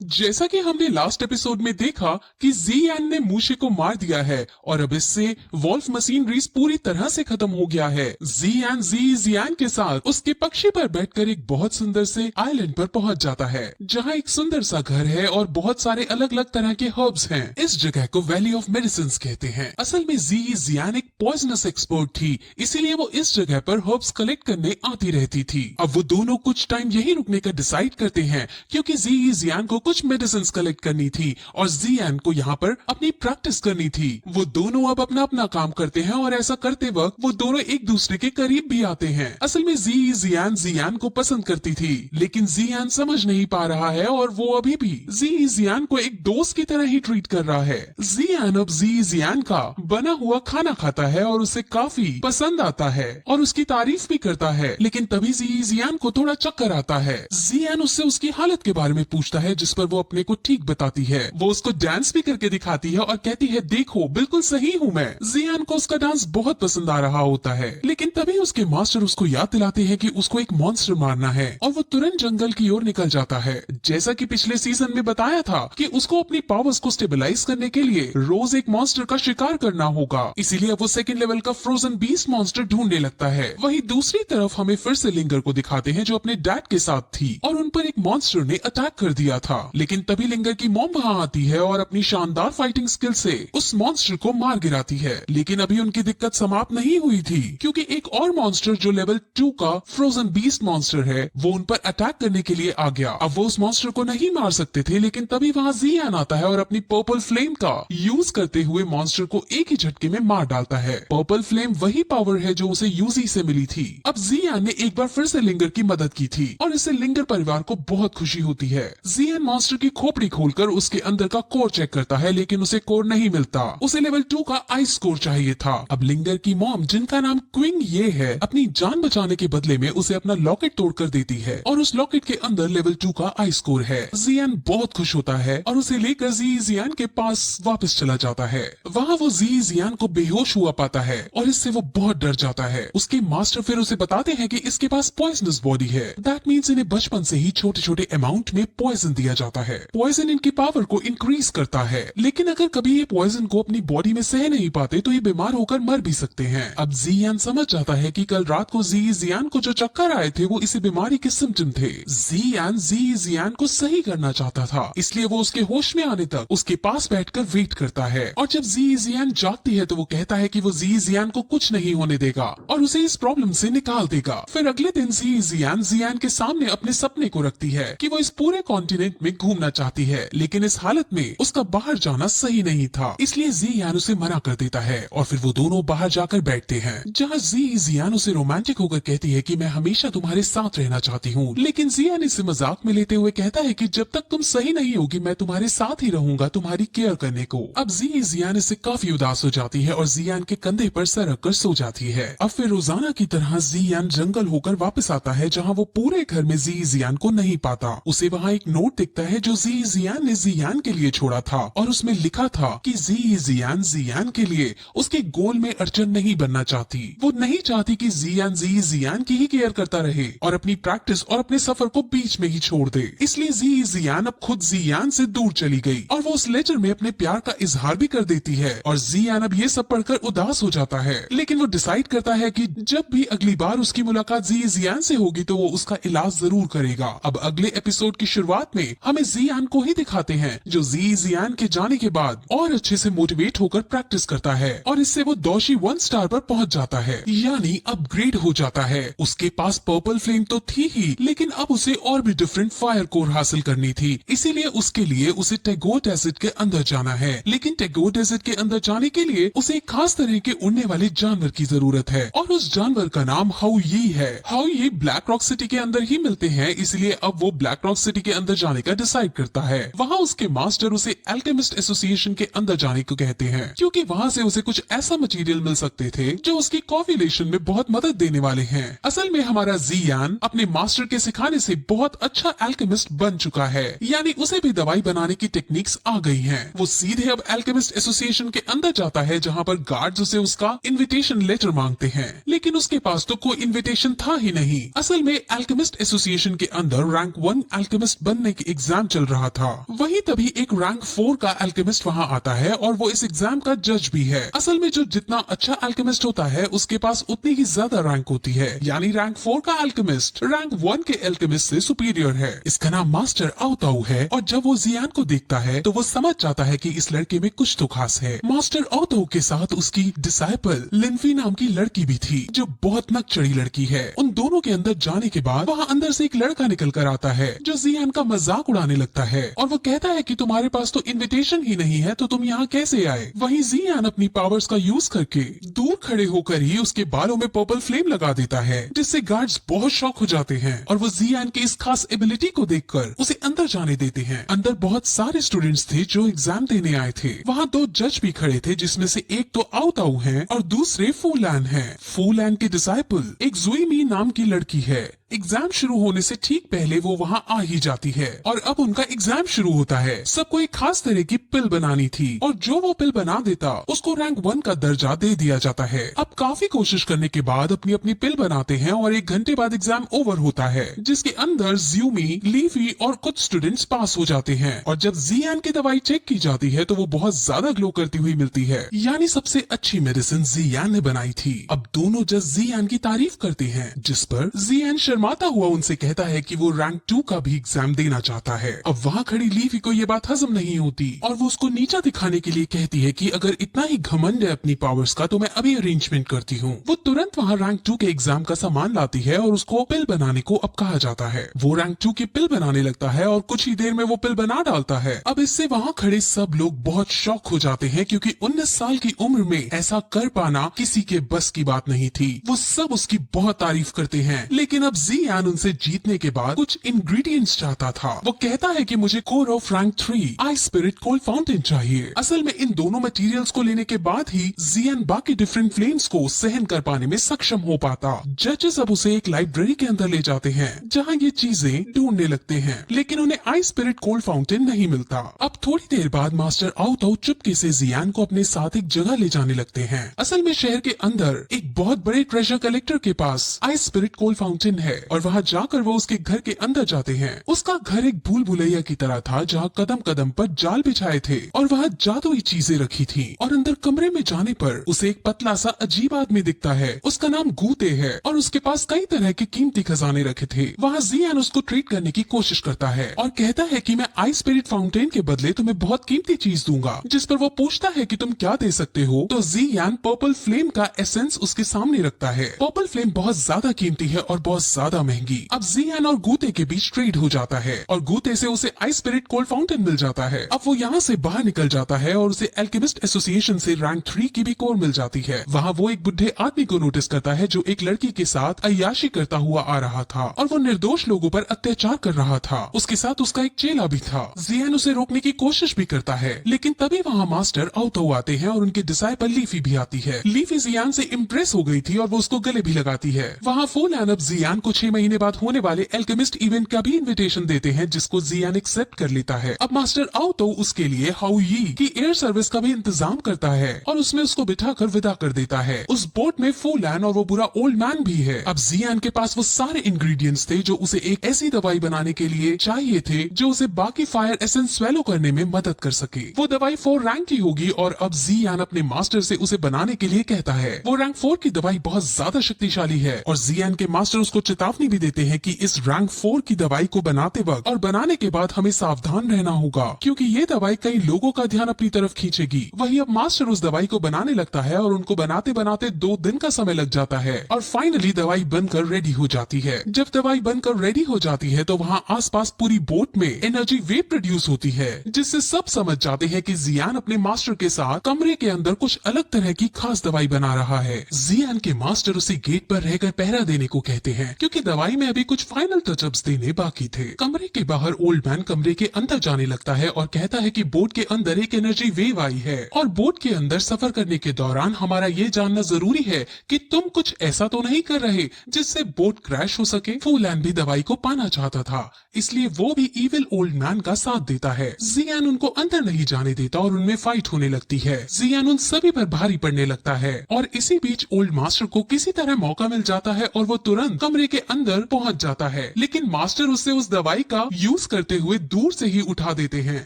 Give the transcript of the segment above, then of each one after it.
जैसा कि हमने लास्ट एपिसोड में देखा कि ज़ियान ने मूशे को मार दिया है और अब इससे वॉल्फ मशीनरीज पूरी तरह से खत्म हो गया है। ज़ियान के साथ उसके पक्षी पर बैठकर एक बहुत सुंदर से आइलैंड पर पहुंच जाता है जहां एक सुंदर सा घर है और बहुत सारे अलग अलग तरह के हर्ब्स हैं। इस जगह को वैली ऑफ मेडिसिन कहते हैं। असल में ज़ियान एक पॉइजनस एक्सपर्ट थी, इसीलिए वो इस जगह पर हर्ब्स कलेक्ट करने आती रहती थी। अब वो दोनों कुछ टाइम यही रुकने का डिसाइड करते हैं क्योंकि ज़ियान को कुछ मेडिसिन कलेक्ट करनी थी और ज़ियान को यहाँ पर अपनी प्रैक्टिस करनी थी। वो दोनों अब अपना अपना काम करते हैं और ऐसा करते वक्त वो दोनों एक दूसरे के करीब भी आते हैं। असल में ज़ियान को पसंद करती थी, लेकिन ज़ियान समझ नहीं पा रहा है और वो अभी भी ज़ियान को एक दोस्त की तरह ही ट्रीट कर रहा है। ज़ियान अब ज़ियान का बना हुआ खाना खाता है और उसे काफी पसंद आता है और उसकी तारीफ भी करता है, लेकिन तभी ज़ियान को थोड़ा चक्कर आता है। ज़ियान उससे उसकी हालत के बारे में पूछता है, जिस पर वो अपने को ठीक बताती है। वो उसको डांस भी करके दिखाती है और कहती है देखो बिल्कुल सही हूँ मैं। ज़ियान को उसका डांस बहुत पसंद आ रहा होता है, लेकिन तभी उसके मास्टर उसको याद दिलाते हैं कि उसको एक मॉन्स्टर मारना है और वो तुरंत जंगल की ओर निकल जाता है। जैसा कि पिछले सीजन में बताया था कि उसको अपनी पावर्स को स्टेबलाइज करने के लिए रोज एक मॉन्स्टर का शिकार करना होगा, इसीलिए वो सेकंड लेवल का फ्रोजन बीस्ट मॉन्स्टर ढूंढने लगता है। वहीं दूसरी तरफ हमें फिर से लिंगर को दिखाते हैं जो अपने डैड के साथ थी और उन पर एक मॉन्स्टर ने अटैक कर दिया था, लेकिन तभी लिंगर की मॉम वहां आती है और अपनी शानदार फाइटिंग स्किल से उस मॉन्स्टर को मार गिराती है। लेकिन अभी उनकी दिक्कत समाप्त नहीं हुई थी क्योंकि एक और मॉन्स्टर जो लेवल 2 का फ्रोजन बीस्ट मॉन्स्टर है वो उन पर अटैक करने के लिए आ गया। अब वो उस मॉन्स्टर को नहीं मार सकते थे, लेकिन तभी वहां ज़ियान आता है और अपनी पर्पल फ्लेम का यूज करते हुए मॉन्स्टर को एक ही झटके में मार डालता है। पर्पल फ्लेम वही पावर है जो उसे यूजी से मिली थी। अब ज़ियान ने एक बार फिर से लिंगर की मदद की थी और इससे लिंगर परिवार को बहुत खुशी होती है। ज़ियान मॉन्स्टर की खोपड़ी खोलकर उसके अंदर का कोर चेक करता है, लेकिन उसे कोर नहीं मिलता। उसे लेवल 2 का आइस कोर चाहिए था। अब लिंगर की मॉम, जिनका नाम क्विंग ये है, अपनी जान बचाने के बदले में उसे अपना लॉकेट तोड़कर देती है और उस लॉकेट के अंदर लेवल 2 का आइस कोर है। ज़ियान बहुत खुश होता है और उसे लेकर ज़ियान के पास वापस चला जाता है। वहाँ वो ज़ियान को बेहोश हुआ पाता है और इससे वो बहुत डर जाता है। उसके मास्टर फिर उसे बताते हैं कि इसके पास पॉइजनस बॉडी है, दैट मीन्स इन्हें बचपन से ही छोटे छोटे अमाउंट में पॉइजन दिया जाता है। पॉइजन इनकी पावर को इंक्रीज करता है, लेकिन अगर कभी ये पॉइजन को अपनी बॉडी में सह नहीं पाते तो ये बीमार होकर मर भी सकते हैं। अब ज़ियान समझ जाता है कि कल रात को ज़ियान को जो चक्कर आए थे वो इसी बीमारी के सिम्टम थे। ज़ियान को सही करना चाहता था, इसलिए वो उसके होश में आने तक उसके पास बैठकर वेट करता है और जब ज़ियान जागती है तो वो कहता है कि वो ज़ियान को कुछ नहीं होने देगा और उसे इस प्रॉब्लम से निकाल देगा। फिर अगले दिन ज़ियान के सामने अपने सपने को रखती है कि वो इस पूरे कॉन्टिनेंट में घूमना चाहती है, लेकिन इस हालत में उसका बाहर जाना सही नहीं था, इसलिए ज़ियान उसे मना कर देता है और फिर वो दोनों बाहर जाकर बैठते हैं जहाँ ज़ियान उसे रोमांटिक होकर कहती है कि मैं हमेशा तुम्हारे साथ रहना चाहती हूँ, लेकिन ज़ियान इसे मजाक में लेते हुए कहता है कि जब तक तुम सही नहीं होगी मैं तुम्हारे साथ ही रहूंगा तुम्हारी केयर करने को। अब ज़ियान इससे काफी उदास हो जाती है और ज़ियान के कंधे पर सर रख कर सो जाती है। अब फिर रोजाना की तरह ज़ियान जंगल होकर वापस आता है जहाँ वो पूरे घर में ज़ियान को नहीं पाता। उसे वहाँ एक नोट दिखता है जो ज़ियान ने ज़ियान के लिए छोड़ा था और उसमें लिखा था कि ज़ियान के लिए उसके गोल में अड़चन नहीं बनना चाहती। वो नहीं चाहती कि ज़ियान की ही केयर करता रहे और अपनी प्रैक्टिस और अपने सफर को बीच में ही छोड़ दे, इसलिए ज़ियान अब खुद ज़ियान से दूर चली गई और वो उस लेटर में अपने प्यार का इजहार भी कर देती है और ज़ियान अब ये सब पढ़कर उदास हो जाता है, लेकिन वो डिसाइड करता है कि जब भी अगली बार उसकी मुलाकात ज़ियान से होगी तो वो उसका इलाज जरूर करेगा। अब अगले एपिसोड की शुरुआत में हमें ज़ियान को ही दिखाते हैं जो ज़ियान के जाने के बाद और अच्छे से मोटिवेट होकर प्रैक्टिस करता है और इससे वो दोषी 1 स्टार पर पहुंच जाता है, यानी अपग्रेड हो जाता है। उसके पास पर्पल फ्लेम तो थी ही, लेकिन अब उसे और भी डिफरेंट फायर कोर हासिल करनी थी, इसीलिए उसके लिए उसे टेगोर डेजर्ट के अंदर जाना है। लेकिन टेगोर डेजर्ट के अंदर जाने के लिए उसे एक खास तरह के उड़ने वाले जानवर की जरूरत है और उस जानवर का नाम हाउ यी है। हाउ यी ब्लैक रॉक सिटी के अंदर ही मिलते हैं, इसलिए अब वो ब्लैक रॉक सिटी के अंदर जाने का डिसाइड करता है। वहाँ उसके मास्टर उसे एल्केमिस्ट एसोसिएशन के अंदर जाने को कहते हैं क्योंकि वहाँ से उसे कुछ ऐसा मटेरियल मिल सकते थे जो उसकी कॉव्युलेशन में बहुत मदद देने वाले हैं। असल में हमारा ज़ियान अपने मास्टर के सिखाने से बहुत अच्छा एल्केमिस्ट बन चुका है, यानी उसे भी दवाई बनाने की टेक्निक्स आ गई हैं। वो सीधे अब एल्केमिस्ट एसोसिएशन के अंदर जाता है जहाँ पर गार्ड्स उसे उसका इनविटेशन लेटर मांगते हैं, लेकिन उसके पास तो कोई इनविटेशन था ही नहीं। असल में एल्केमिस्ट एसोसिएशन के अंदर रैंक 1 एल्केमिस्ट बनने की एग्जाम एग्जाम चल रहा था। वहीं तभी एक रैंक 4 का अल्केमिस्ट वहाँ आता है और वो इस एग्जाम का जज भी है। असल में जो जितना अच्छा अल्केमिस्ट होता है उसके पास उतनी ही ज्यादा रैंक होती है, यानी रैंक 4 का अल्केमिस्ट रैंक 1 के अल्केमिस्ट से सुपीरियर है। इसका नाम मास्टर आओताऊ है और जब वो जियान को देखता है तो वो समझ जाता है कि इस लड़के में कुछ तो खास है। मास्टर आओताऊ के साथ उसकी डिसाइपल लिनफी नाम की लड़की भी थी जो बहुत नकचड़ी लड़की है। उन दोनों के अंदर जाने के बाद वहाँ अंदर से एक लड़का निकल कर आता है जो जियान का मजाक उड़ाने लगता है और वो कहता है कि तुम्हारे पास तो इनविटेशन ही नहीं है तो तुम यहाँ कैसे आए। वहीं जियान अपनी पावर्स का यूज करके दूर खड़े होकर ही उसके बालों में पर्पल फ्लेम लगा देता है जिससे गार्ड्स बहुत शॉक हो जाते हैं और वो जियान की इस खास एबिलिटी को देखकर उसे अंदर जाने देते हैं। अंदर बहुत सारे स्टूडेंट्स थे जो एग्जाम देने आए थे। वहाँ 2 जज भी खड़े थे जिसमें से एक तो आओताऊ है और दूसरे फूलैन है। फूलैन के डिसाइपल एक जुईमी नाम की लड़की है। एग्जाम शुरू होने से ठीक पहले वो वहाँ आ ही जाती है और अब उनका एग्जाम शुरू होता है। सबको एक खास तरह की पिल बनानी थी और जो वो पिल बना देता उसको रैंक 1 का दर्जा दे दिया जाता है। अब काफी कोशिश करने के बाद अपनी अपनी पिल बनाते हैं और 1 घंटे बाद एग्जाम ओवर होता है जिसके अंदर ज्यूमी, लीफी और कुछ स्टूडेंट्स पास हो जाते हैं और जब जियान की दवाई चेक की जाती है तो वो बहुत ज्यादा ग्लो करती हुई मिलती है, यानी सबसे अच्छी मेडिसिन जियान ने बनाई थी। अब दोनों जज जियान की तारीफ करते हैं जिस पर जियान शर्माता हुआ उनसे कहता है कि वो रैंक 2 का भी एग्जाम देना चाहता है। अब वहाँ खड़ी लीफी को ये बात हजम नहीं होती और वो उसको नीचा दिखाने के लिए कहती है कि अगर इतना ही घमंड है अपनी पावर्स का तो मैं अभी अरेंजमेंट करती हूँ। वो तुरंत वहाँ रैंक 2 के एग्जाम का सामान लाती है और उसको पिल बनाने को अब कहा जाता है। वो रैंक 2 की पिल बनाने लगता है और कुछ ही देर में वो पिल बना डालता है। अब इससे वहाँ खड़े सब लोग बहुत शॉक हो जाते हैं क्योंकि 19 साल की उम्र में ऐसा कर पाना किसी के बस की बात नहीं थी। वो सब उसकी बहुत तारीफ करते हैं लेकिन अब जियान उनसे जीतने के बाद कुछ इंग्रेडिएंट्स चाहता था। वो कहता है कि मुझे core of rank 3 ice spirit cold fountain चाहिए। असल में इन दोनों मटेरियल्स को लेने के बाद ही जियान बाकी डिफरेंट फ्लेम्स को सहन कर पाने में सक्षम हो पाता। जजेस अब उसे एक लाइब्रेरी के अंदर ले जाते हैं जहाँ ये चीजें ढूंढने लगते हैं लेकिन उन्हें आइस स्पिरिट कोल्ड फाउंटेन नहीं मिलता। अब थोड़ी देर बाद मास्टर आओताऊ चुपके से जियान को अपने साथ एक जगह ले जाने लगते हैं। असल में शहर के अंदर एक बहुत बड़े ट्रेजर कलेक्टर के पास आइस स्पिरिट कोल्ड फाउंटेन है और वहाँ जाकर वो उसके घर के अंदर जाते हैं। उसका घर एक भूल भुलैया की तरह था जहाँ कदम कदम पर जाल बिछाए थे और वहाँ जादुई चीजें रखी थी और अंदर कमरे में जाने पर उसे एक पतला सा अजीब आदमी दिखता है। उसका नाम गूते है और उसके पास कई तरह के कीमती खजाने रखे थे। वहाँ जियान उसको ट्रीट करने की कोशिश करता है और कहता है कि मैं आइस स्पिरिट फाउंटेन के बदले तुम्हें बहुत कीमती चीज दूंगा। जिस पर वो पूछता है कि तुम क्या दे सकते हो तो जियान पर्पल फ्लेम का एसेंस उसके सामने रखता है। पर्पल फ्लेम बहुत ज्यादा कीमती है और बहुत ज्यादा महंगी। अब जियान और गूते के बीच ट्रेड हो जाता है और गूते से उसे आइस स्पिरिट कोल्ड फाउंटेन मिल जाता है। अब वो यहाँ से बाहर निकल जाता है और उसे एल्केमिस्ट एसोसिएशन से रैंक 3 की भी कोर मिल जाती है। वहाँ वो एक बुढ़े आदमी को नोटिस करता है जो एक लड़की के साथ अय्याशी करता हुआ आ रहा था और वो निर्दोष लोगों पर अत्याचार कर रहा था। उसके साथ उसका एक चेला भी था। जियान उसे रोकने की कोशिश भी करता है लेकिन तभी वहाँ मास्टर आओताऊ आते हैं और उनके डिसाइपल लीफी भी आती है। लीफी जियान से इम्प्रेस हो गई थी और वो उसको गले भी लगाती है। वहाँ फूलैन अब जियान को 6 महीने बाद होने वाले एल्केमिस्ट इवेंट का भी इनविटेशन देते हैं जिसको जियान एक्सेप्ट कर लेता है। अब मास्टर आओताऊ उसके लिए हाउ यी की एयर सर्विस का भी इंतजाम करता है और उसमें उसको बिठाकर विदा कर देता है। उस बोट में फूलैन और वो बुरा ओल्ड मैन भी है। अब जियान के पास वो सारे इंग्रेडिएंट्स थे जो उसे एक ऐसी दवाई बनाने के लिए चाहिए थे जो उसे बाकी फायर एसेंस स्वेलो करने में मदद कर सके। वो दवाई 4 रैंक की होगी और अब जियान अपने मास्टर से उसे बनाने के लिए कहता है। वो रैंक 4 की दवाई बहुत ज्यादा शक्तिशाली है और जियान के मास्टर उसको चेतावनी भी देते हैं कि इस रैंक 4 की दवाई को बनाते वक्त और बनाने के बाद हमें सावधान रहना होगा क्योंकि ये दवाई कई लोगों का ध्यान अपनी तरफ खींचेगी। वही अब मास्टर उस दवाई को बनाने लगता है और उनको बनाते बनाते 2 दिन का समय लग जाता है और फाइनली दवाई बनकर रेडी हो जाती है। जब दवाई बनकर रेडी हो जाती है तो वहाँ आसपास पूरी बोट में एनर्जी वेव प्रोड्यूस होती है जिससे सब समझ जाते हैं कि जियान अपने मास्टर के साथ कमरे के अंदर कुछ अलग तरह की खास दवाई बना रहा है। जियान के मास्टर उसे गेट पर रहकर पहरा देने को कहते हैं क्योंकि दवाई में अभी कुछ फाइनल टचअप्स देने बाकी थे। कमरे के बाहर ओल्ड मैन कमरे के अंदर जाने लगता है और कहता है कि बोट के अंदर एक एनर्जी वेव आई है और बोट के अंदर सफर करने के दौरान हमारा ये जानना जरूरी है कि तुम कुछ ऐसा तो नहीं कर रहे जिससे बोट क्रैश हो सके। फूलैन भी दवाई को पाना चाहता था इसलिए वो भी इविल ओल्ड मैन का साथ देता है। जियान उनको अंदर नहीं जाने देता और उनमें फाइट होने लगती है। जियान उन सभी पर भारी पड़ने लगता है और इसी बीच ओल्ड मास्टर को किसी तरह मौका मिल जाता है और वो तुरंत कमरे के अंदर पहुंच जाता है, लेकिन मास्टर उसे उस दवाई का यूज करते हुए दूर से ही उठा देते हैं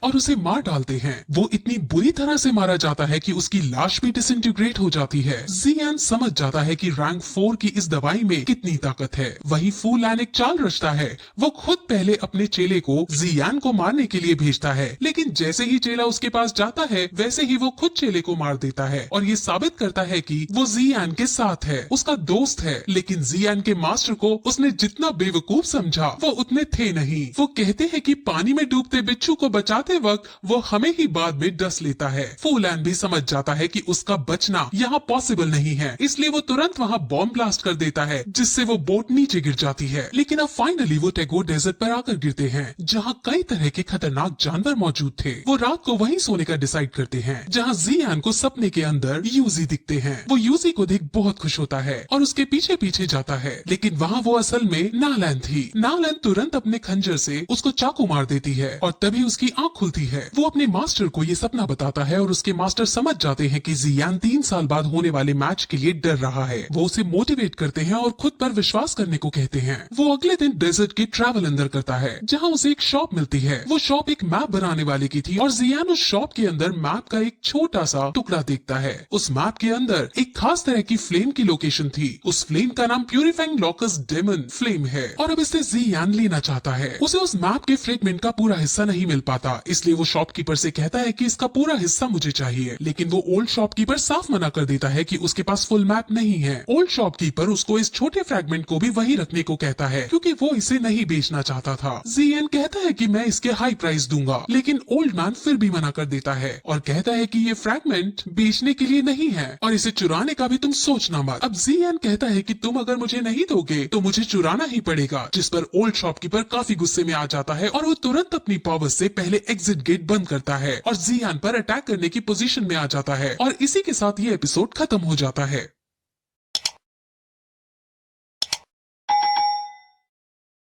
और उसे मार डालते हैं। वो इतनी बुरी तरह से मारा जाता है कि उसकी लाश भी डिसइंटीग्रेट हो जाती है। जियान समझ जाता है कि रैंक 4 की इस दवाई में कितनी ताकत है। वही फू लैन एक चाल रचता है। वो खुद पहले अपने चेले को जियान को मारने के लिए भेजता है, लेकिन जैसे ही चेला उसके पास जाता है वैसे ही वो खुद चेले को मार देता है और ये साबित करता है कि वो जियान के साथ है, उसका दोस्त है। लेकिन जियान के मास्टर को उसने जितना बेवकूफ समझा वो उतने थे नहीं। वो कहते हैं कि पानी में डूबते बिच्छू को बचाते वक्त वो हमें ही बाद में डस लेता है। फू लैन भी समझ जाता है कि उसका बचना यहाँ पॉसिबल नहीं है, इसलिए वो तुरंत वहाँ बॉम्ब ब्लास्ट कर देता है, जिससे वो बोट नीचे गिर जाती है। लेकिन अब फाइनली वो टैगोर डेजर्ट पर आकर गिरते हैं, जहाँ कई तरह के खतरनाक जानवर मौजूद थे। वो रात को वहीं सोने का डिसाइड करते हैं, जहाँ जियान को सपने के अंदर यूजी दिखते हैं। वो यूजी को देख बहुत खुश होता है और उसके पीछे पीछे जाता है, लेकिन वहाँ वो असल में नालैन थी। नालैन तुरंत अपने खंजर से उसको चाकू मार देती है और तभी उसकी आंख खुलती है। वो अपने मास्टर को ये सपना बताता है और उसके मास्टर समझ जाते हैं कि जियान 3 साल बाद होने वाले मैच के लिए डर रहा है। वो उसे मोटिवेट करते हैं और खुद पर विश्वास करने को कहते हैं। वो अगले दिन डेजर्ट के ट्रैवल अंदर करता है, जहाँ उसे एक शॉप मिलती है। वो शॉप एक मैप बनाने वाले की थी और जियान उस शॉप के अंदर मैप का एक छोटा सा टुकड़ा देखता है। उस मैप के अंदर एक खास तरह की फ्लेम की लोकेशन थी। उस फ्लेम का नाम प्यूरिफाइंग लॉकस डेमन फ्लेम है और अब इसे जियान लेना चाहता है। उसे उस मैप के फ्रेगमेंट का पूरा हिस्सा नहीं मिल पाता, इसलिए वो शॉपकीपर से कहता है कि इसका पूरा हिस्सा मुझे चाहिए। लेकिन वो ओल्ड शॉपकीपर साफ मना कर देता है कि उसके पास फुल मैप नहीं है। ओल्ड शॉपकीपर उसको इस छोटे फ्रेगमेंट को भी वही रखने को कहता है, क्योंकि वो इसे नहीं बेचना चाहता था। जियान कहता है कि मैं इसके हाई प्राइस दूंगा, लेकिन ओल्ड मैन फिर भी मना कर देता है और कहता है कि ये फ्रैगमेंट बेचने के लिए नहीं है और इसे चुराने का भी तुम सोचना मत। अब जियान कहता है कि तुम अगर मुझे नहीं दोगे तो मुझे चुराना ही पड़ेगा, जिस पर ओल्ड शॉपकीपर काफी गुस्से में आ जाता है और वो तुरंत अपनी पावर से पहले एग्जिट गेट बंद करता है और जियान पर अटैक करने की पोजीशन में आ जाता है और इसी के साथ ये एपिसोड खत्म हो जाता है।